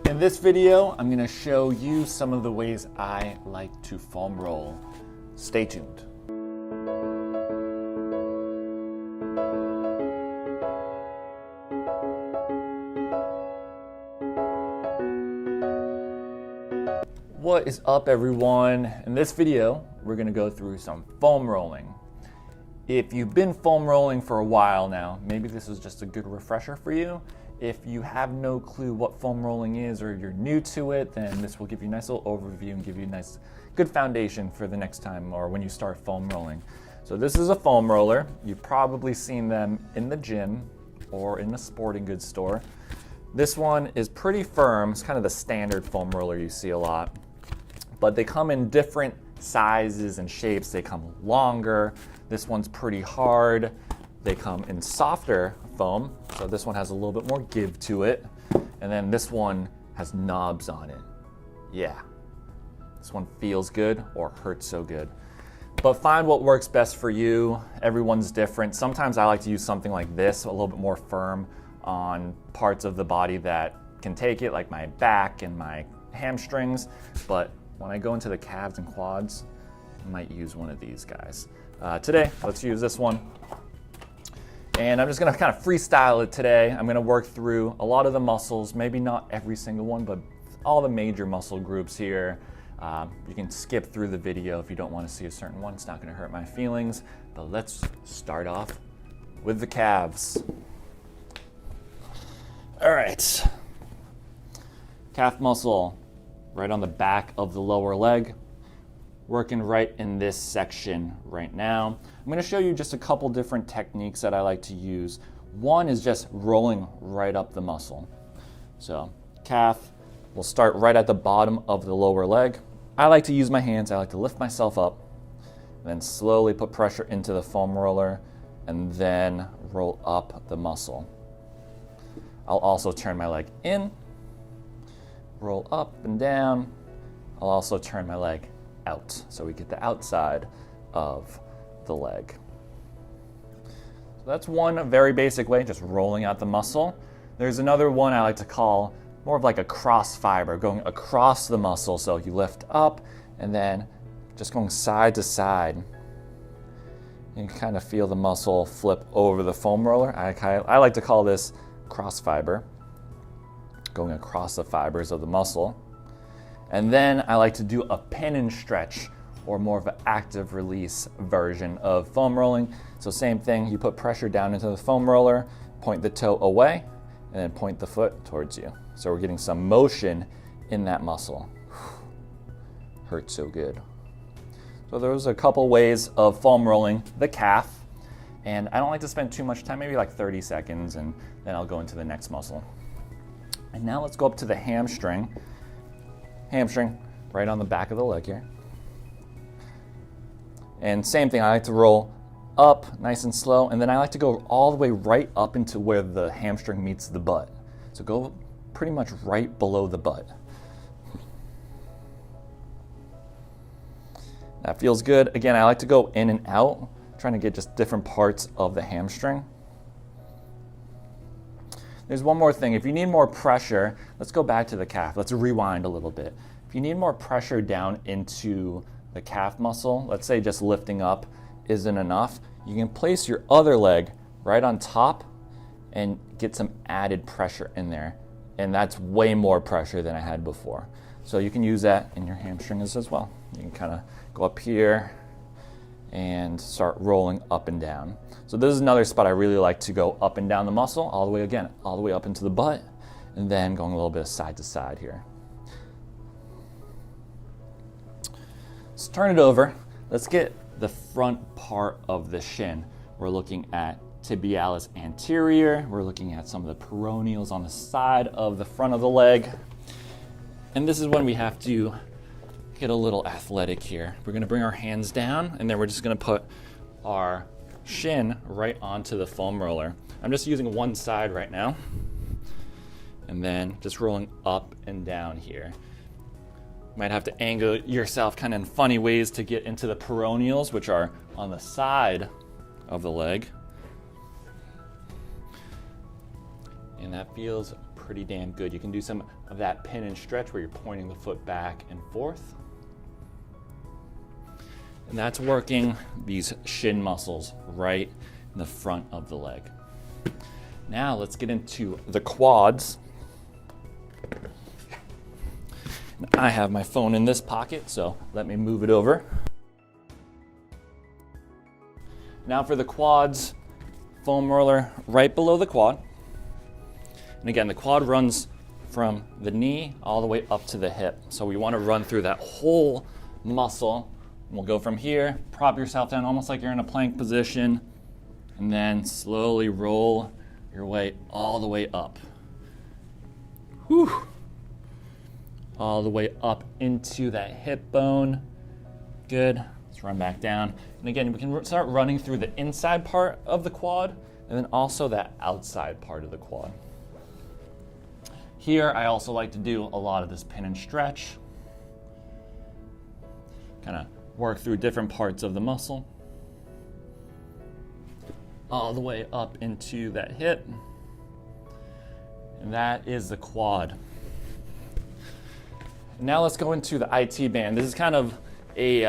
In this video, I'm going to show you some of the ways I like to foam roll. Stay tuned. What is up, everyone? In this video, we're going to go through some foam rolling. If you've been foam rolling for a while now, maybe this is just a good refresher for you. If you have no clue what foam rolling is or you're new to it, then this will give you a nice little overview and give you a nice, good foundation for the next time or when you start foam rolling. So this is a foam roller. You've probably seen them in the gym or in a sporting goods store. This one is pretty firm. It's kind of the standard foam roller you see a lot. But they come in different sizes and shapes. They come longer. This one's pretty hard. They come in softer foam, so this one has a little bit more give to it. And then this one has knobs on it. Yeah, this one feels good or hurts so good. But find what works best for you. Everyone's different. Sometimes I like to use something like this, a little bit more firm on parts of the body that can take it, like my back and my hamstrings. But when I go into the calves and quads, I might use one of these guys. Today, let's use this one. And I'm just gonna kind of freestyle it today. I'm gonna work through a lot of the muscles, maybe not every single one, but all the major muscle groups here. You can skip through the video if you don't wanna see a certain one. It's not gonna hurt my feelings, but let's start off with the calves. All right, calf muscle, right on the back of the lower leg. Working right in this section right now. I'm going to show you just a couple different techniques that I like to use. One is just rolling right up the muscle. So calf, we'll start right at the bottom of the lower leg. I like to use my hands. I like to lift myself up, then slowly put pressure into the foam roller, and then roll up the muscle. I'll also turn my leg in, roll up and down. I'll also turn my leg out, so we get the outside of the leg. So that's one very basic way, just rolling out the muscle. There's another one I like to call more of like a cross fiber, going across the muscle. So you lift up and then just going side to side. You can kind of feel the muscle flip over the foam roller. I like to call this cross fiber, going across the fibers of the muscle. And then I like to do a pin and stretch, or more of an active release version of foam rolling. So same thing, you put pressure down into the foam roller, point the toe away, and then point the foot towards you. So we're getting some motion in that muscle. Hurts so good. So there's a couple ways of foam rolling the calf, and I don't like to spend too much time, maybe like 30 seconds, and then I'll go into the next muscle. And now let's go up to the hamstring. Hamstring, right on the back of the leg here. And same thing, I like to roll up nice and slow, and then I like to go all the way right up into where the hamstring meets the butt. So go pretty much right below the butt. That feels good. Again, I like to go in and out, trying to get just different parts of the hamstring. There's one more thing. If you need more pressure, let's go back to the calf. Let's rewind a little bit. If you need more pressure down into the calf muscle, let's say just lifting up isn't enough, you can place your other leg right on top and get some added pressure in there. And that's way more pressure than I had before. So you can use that in your hamstrings as well. You can kind of go up here and start rolling up and down. So this is another spot I really like to go up and down the muscle, all the way up into the butt, and then going a little bit side to side here. Let's turn it over. Let's get the front part of the shin. We're looking at tibialis anterior. We're looking at some of the peroneals on the side of the front of the leg. And this is when we have to get a little athletic here. We're gonna bring our hands down, and then we're just gonna put our shin right onto the foam roller. I'm just using one side right now, and then just rolling up and down here. You might have to angle yourself kind of in funny ways to get into the peroneals, which are on the side of the leg. And that feels pretty damn good. You can do some of that pin and stretch where you're pointing the foot back and forth. And that's working these shin muscles right in the front of the leg. Now let's get into the quads. I have my phone in this pocket, so let me move it over. Now for the quads, foam roller right below the quad. And again, the quad runs from the knee all the way up to the hip. So we want to run through that whole muscle. We'll go from here, prop yourself down almost like you're in a plank position, and then slowly roll your way all the way up. Whew. All the way up into that hip bone. Good. Let's run back down. And again, we can start running through the inside part of the quad and then also that outside part of the quad. Here, I also like to do a lot of this pin and stretch. Kind of work through different parts of the muscle. All the way up into that hip. And that is the quad. Now let's go into the IT band. This is kind of a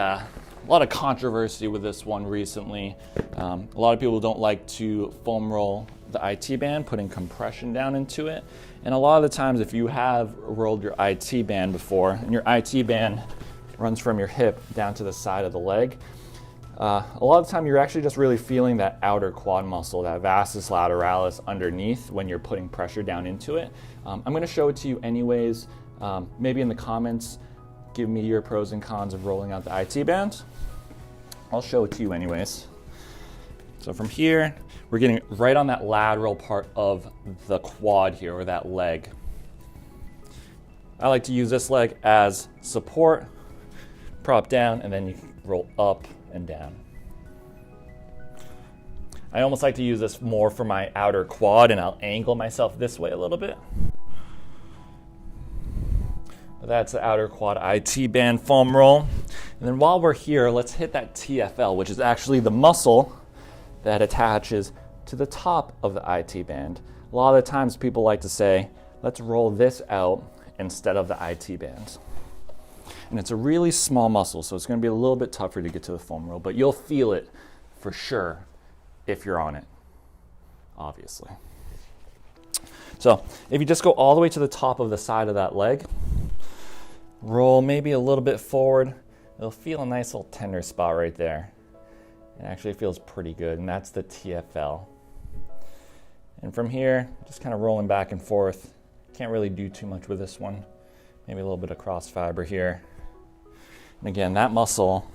lot of controversy with this one recently. A lot of people don't like to foam roll the IT band, putting compression down into it. And a lot of the times if you have rolled your IT band before, and your IT band runs from your hip down to the side of the leg, a lot of the time you're actually just really feeling that outer quad muscle, that vastus lateralis underneath when you're putting pressure down into it. I'm going to show it to you anyways. Maybe in the comments, give me your pros and cons of rolling out the IT band. I'll show it to you anyways. So from here, we're getting right on that lateral part of the quad here, or that leg. I like to use this leg as support, prop down, and then you can roll up and down. I almost like to use this more for my outer quad, and I'll angle myself this way a little bit. That's the outer quad IT band foam roll. And then while we're here, let's hit that TFL, which is actually the muscle that attaches to the top of the IT band. A lot of the times people like to say, let's roll this out instead of the IT band. And it's a really small muscle, so it's going to be a little bit tougher to get to the foam roll, but you'll feel it for sure if you're on it, obviously. So if you just go all the way to the top of the side of that leg, roll maybe a little bit forward, it'll feel a nice little tender spot right there. It actually feels pretty good, and that's the TFL. And from here, just kind of rolling back and forth. Can't really do too much with this one. Maybe a little bit of cross fiber here. And again, that muscle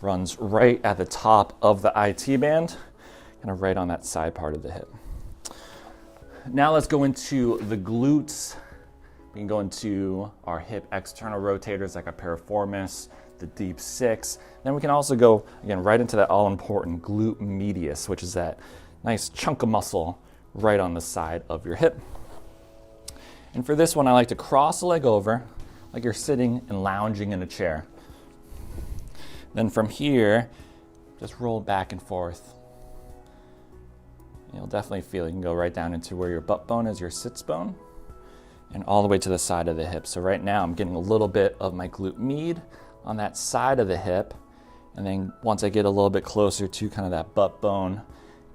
runs right at the top of the IT band, kind of right on that side part of the hip. Now let's go into the glutes. We can go into our hip external rotators like a piriformis, the deep six. Then we can also go, again, right into that all-important glute medius, which is that nice chunk of muscle right on the side of your hip. And for this one, I like to cross the leg over like you're sitting and lounging in a chair. Then from here, just roll back and forth. You'll definitely feel it. You can go right down into where your butt bone is, your sits bone, and all the way to the side of the hip. So right now I'm getting a little bit of my glute med on that side of the hip. And then once I get a little bit closer to kind of that butt bone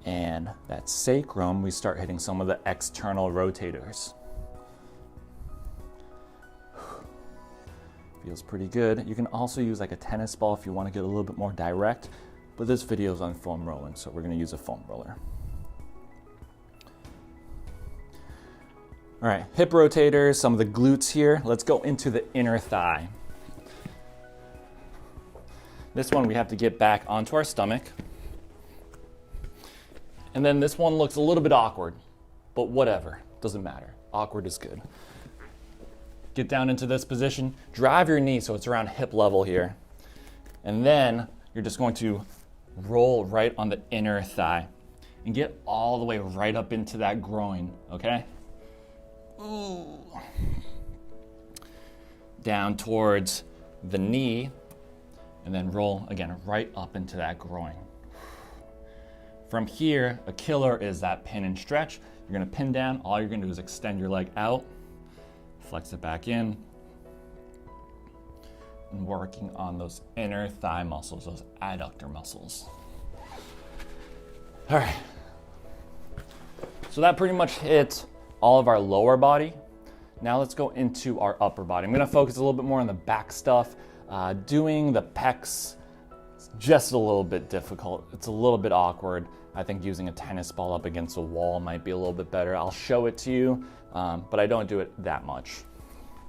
and that sacrum, we start hitting some of the external rotators. Feels pretty good. You can also use like a tennis ball if you want to get a little bit more direct, but this video is on foam rolling, so we're going to use a foam roller. All right, hip rotators, some of the glutes here. Let's go into the inner thigh. This one we have to get back onto our stomach. And then this one looks a little bit awkward, but whatever, doesn't matter. Awkward is good. Get down into this position, drive your knee so it's around hip level here. And then you're just going to roll right on the inner thigh and get all the way right up into that groin, okay? Ooh. Down towards the knee, and then roll again right up into that groin. From here, a killer is that pin and stretch. You're gonna pin down. All you're gonna do is extend your leg out, flex it back in, and working on those inner thigh muscles, those adductor muscles. All right. So that pretty much hits all of our lower body. Now let's go into our upper body. I'm gonna focus a little bit more on the back stuff. Doing the pecs is just a little bit difficult. It's a little bit awkward. I think using a tennis ball up against a wall might be a little bit better. I'll show it to you, but I don't do it that much.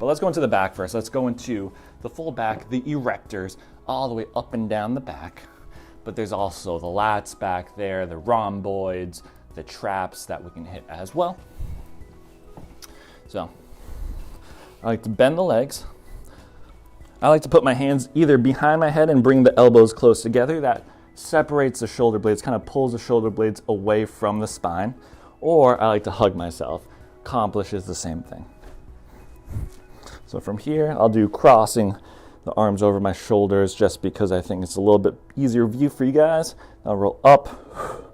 But let's go into the back first. Let's go into the full back, the erectors, all the way up and down the back. But there's also the lats back there, the rhomboids, the traps that we can hit as well. So I like to bend the legs. I like to put my hands either behind my head and bring the elbows close together. That separates the shoulder blades, kind of pulls the shoulder blades away from the spine. Or I like to hug myself. Accomplishes the same thing. So from here, I'll do crossing the arms over my shoulders just because I think it's a little bit easier view for you guys. I'll roll up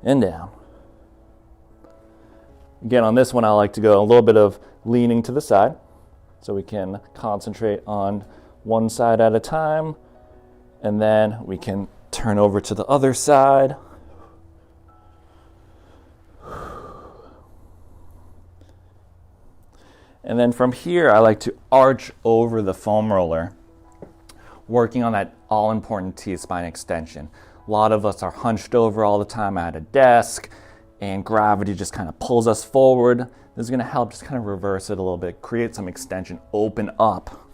and down. Again, on this one, I like to go a little bit of leaning to the side so we can concentrate on one side at a time, and then we can turn over to the other side. And then from here, I like to arch over the foam roller, working on that all-important T-spine extension. A lot of us are hunched over all the time at a desk, and gravity just kind of pulls us forward. This is gonna help just kind of reverse it a little bit, create some extension, open up.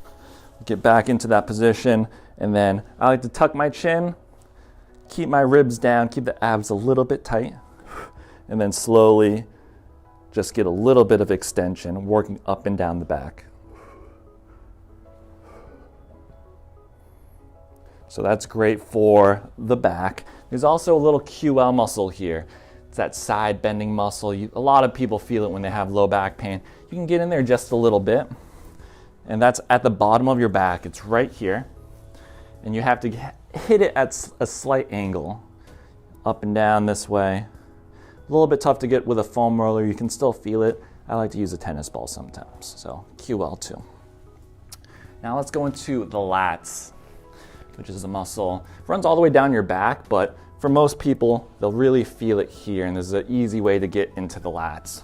Get back into that position, and then I like to tuck my chin, keep my ribs down, keep the abs a little bit tight, and then slowly just get a little bit of extension, working up and down the back. So that's great for the back. There's also a little QL muscle here. It's that side bending muscle. A lot of people feel it when they have low back pain. You can get in there just a little bit, and that's at the bottom of your back. It's right here, and you have to hit it at a slight angle, up and down this way. A little bit tough to get with a foam roller. You can still feel it. I like to use a tennis ball sometimes, so QL too. Now let's go into the lats, which is a muscle. It runs all the way down your back, but for most people, they'll really feel it here, and this is an easy way to get into the lats.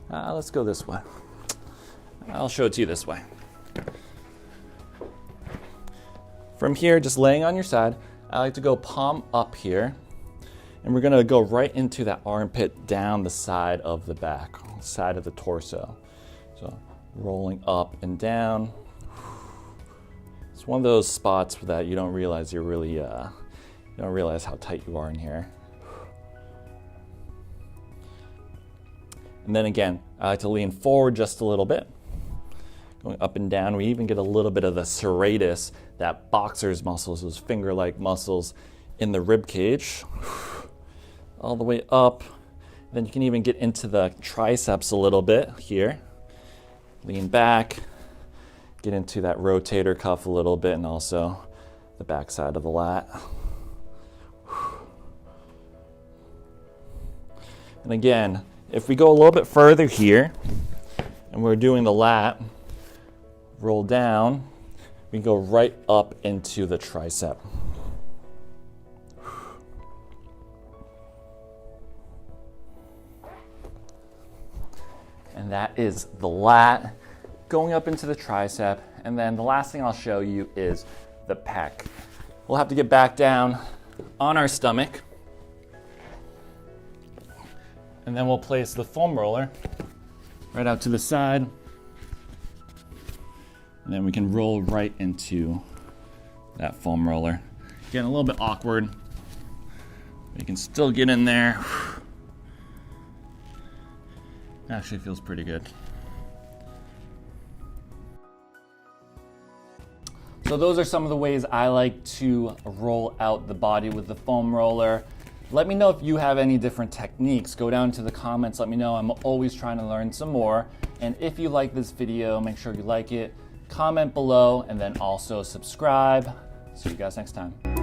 Let's go this way. I'll show it to you this way. From here, just laying on your side, I like to go palm up here, and we're gonna go right into that armpit down the side of the back, side of the torso. So rolling up and down. It's one of those spots that you don't realize you're really, you don't realize how tight you are in here. And then again, I like to lean forward just a little bit. Going up and down, we even get a little bit of the serratus, that boxer's muscles, those finger-like muscles in the rib cage. All the way up. Then you can even get into the triceps a little bit here. Lean back, get into that rotator cuff a little bit, and also the back side of the lat. And again, if we go a little bit further here, and we're doing the lat, roll down, we can go right up into the tricep. And that is the lat going up into the tricep. And then the last thing I'll show you is the pec. We'll have to get back down on our stomach. And then we'll place the foam roller right out to the side. And then we can roll right into that foam roller. Again, a little bit awkward. You can still get in there. Actually feels pretty good. So those are some of the ways I like to roll out the body with the foam roller. Let me know if you have any different techniques. Go down to the comments, let me know. I'm always trying to learn some more. And if you like this video, make sure you like it, comment below, and then also subscribe. See you guys next time.